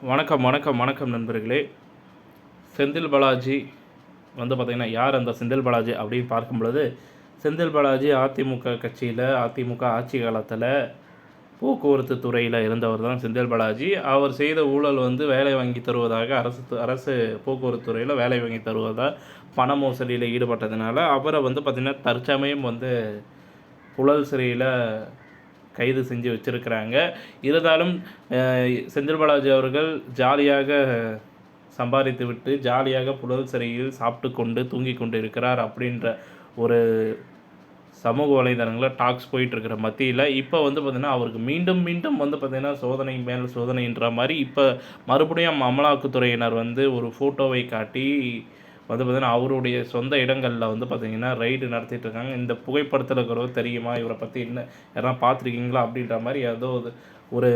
வணக்கம் நண்பர்களே. செந்தில் பாலாஜி பார்த்திங்கன்னா, யார் அந்த செந்தில் பாலாஜி அப்படின்னு பார்க்கும்பொழுது, செந்தில் பாலாஜி அதிமுக கட்சியில் அதிமுக ஆட்சி காலத்தில் போக்குவரத்து துறையில் இருந்தவர் தான் செந்தில் பாலாஜி. அவர் செய்த ஊழல் வேலை வாங்கி தருவதாக அரசு போக்குவரத்து துறையில் வேலை வாங்கி தருவதாக பண மோசடியில் ஈடுபட்டதுனால அவரை பார்த்திங்கன்னா தற்சமயம் புழல் சிறையில் கைது செஞ்சு வச்சுருக்கிறாங்க. இருந்தாலும் செந்தில் பாலாஜி அவர்கள் ஜாலியாக சம்பாதித்து விட்டு ஜாலியாக புழல் சிறையில் சாப்பிட்டு கொண்டு தூங்கி கொண்டு இருக்கிறார் அப்படின்ற ஒரு சமூக வலைதளங்களில் டாக்ஸ் போயிட்டுருக்கிற மத்தியில் இப்போ பார்த்திங்கன்னா அவருக்கு மீண்டும் பார்த்திங்கன்னா சோதனை மேல் சோதனைன்ற மாதிரி இப்போ மறுபடியும் அமலாக்கத்துறையினர் ஒரு ஃபோட்டோவை காட்டி பார்த்திங்கன்னா அவருடைய சொந்த இடங்களில் பார்த்திங்கன்னா ரைடு நடத்திட்டுருக்காங்க. இந்த புகைப்படத்தில் இருக்கிறவர் தெரியுமா, இவரை பற்றி என்ன யாராவது பார்த்துருக்கீங்களா அப்படின்ற மாதிரி ஏதோ ஒரு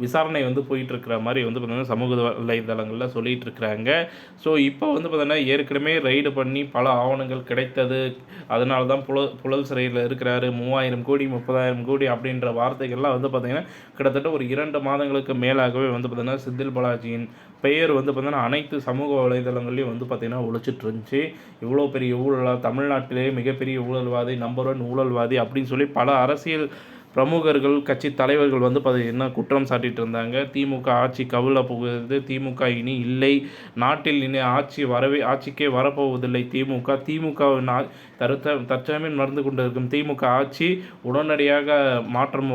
விசாரணை போயிட்டுருக்கிற மாதிரி பார்த்திங்கன்னா சமூக வலைதளங்களில் சொல்லிகிட்ருக்குறாங்க. ஸோ இப்போ பார்த்திங்கன்னா ஏற்கனவே ரைடு பண்ணி பல ஆவணங்கள் கிடைத்தது, அதனால தான் புழல் சிறையில் இருக்கிறாரு, 3000 கோடி 30,000 கோடி அப்படின்ற வார்த்தைகள்லாம் பார்த்திங்கன்னா கிட்டத்தட்ட ஒரு 2 மாதங்களுக்கு மேலாகவே பார்த்திங்கன்னா செந்தில் பாலாஜியின் பெயர் பார்த்திங்கன்னா அனைத்து சமூக வலைதளங்கள்லையும் பார்த்திங்கன்னா ஒழிச்சிட்டு இருந்துச்சு. இவ்வளோ பெரிய ஊழலாக, தமிழ்நாட்டிலேயே மிகப்பெரிய ஊழல்வாதி, நம்பர் 1 ஊழல்வாதி அப்படின்னு சொல்லி பல அரசியல் பிரமுகர்கள் கட்சி தலைவர்கள் பார்த்திங்கன்னா குற்றம் சாட்டிகிட்டு இருந்தாங்க. திமுக ஆட்சி கவிழ போகிறது, திமுக இனி இல்லை, நாட்டில் இனி ஆட்சிக்கே வரப்போவதில்லை திமுக தற்சமயம் நடந்து கொண்டிருக்கும் திமுக ஆட்சி உடனடியாக மாற்றம்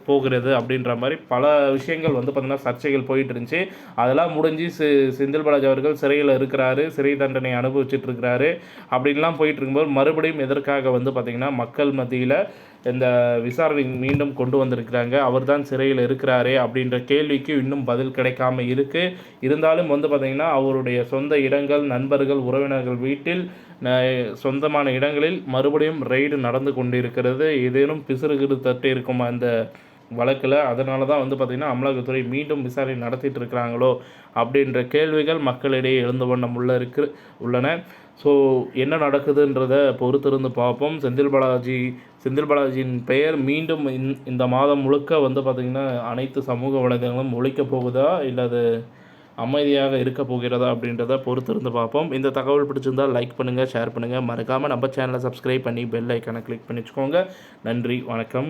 போகிறது அப்படின்ற மாதிரி பல விஷயங்கள் பார்த்திங்கன்னா சர்ச்சைகள் போயிட்டு இருந்துச்சு. அதெல்லாம் முடிஞ்சு செந்தில் பாலாஜி அவர்கள் சிறையில் இருக்கிறாரு, சிறை தண்டனை அனுபவிச்சுட்டு இருக்கிறாரு. அப்படின்லாம் போயிட்டு இருக்கும்போது மறுபடியும் எதற்காக பார்த்திங்கன்னா மக்கள் மத்தியில் இந்த விசாரணை மீண்டும் கொண்டு வந்திருக்கிறாங்க, அவர் தான் சிறையில் இருக்கிறாரே அப்படின்ற கேள்விக்கு இன்னும் பதில் கிடைக்காம இருக்குது. இருந்தாலும் பார்த்திங்கன்னா அவருடைய சொந்த இடங்கள், நண்பர்கள், உறவினர்கள் வீட்டில் சொந்தமான இடங்களில் மறுபடியும் ரெய்டு நடந்து கொண்டிருக்கிறது. ஏதேனும் பிசுறுகிறு தட்டு இருக்குமா இந்த வழக்கில்? அதனால தான் பார்த்திங்கன்னா அமலாக்கத்துறை மீண்டும் விசாரணை நடத்திட்டு இருக்கிறாங்களோ அப்படின்ற கேள்விகள் மக்களிடையே எழுந்த வண்ணம் உள்ளன. ஸோ என்ன நடக்குதுன்றதை பொறுத்திருந்து பார்ப்போம். செந்தில் பாலாஜியின் பெயர் மீண்டும் இந்த மாதம் முழுக்க பார்த்திங்கன்னா அனைத்து சமூக வலைதளங்களும் ஒழிக்கப் போகுதா, இல்லை அது அமைதியாக இருக்க போகிறதா அப்படின்றத பொறுத்திருந்து பார்ப்போம். இந்த தகவல் பிடிச்சிருந்தால் லைக் பண்ணுங்கள், ஷேர் பண்ணுங்கள், மறக்காமல் நம்ம சேனலை சப்ஸ்கிரைப் பண்ணி பெல் ஐக்கானை கிளிக் பண்ணி வச்சுக்கோங்க. நன்றி, வணக்கம்.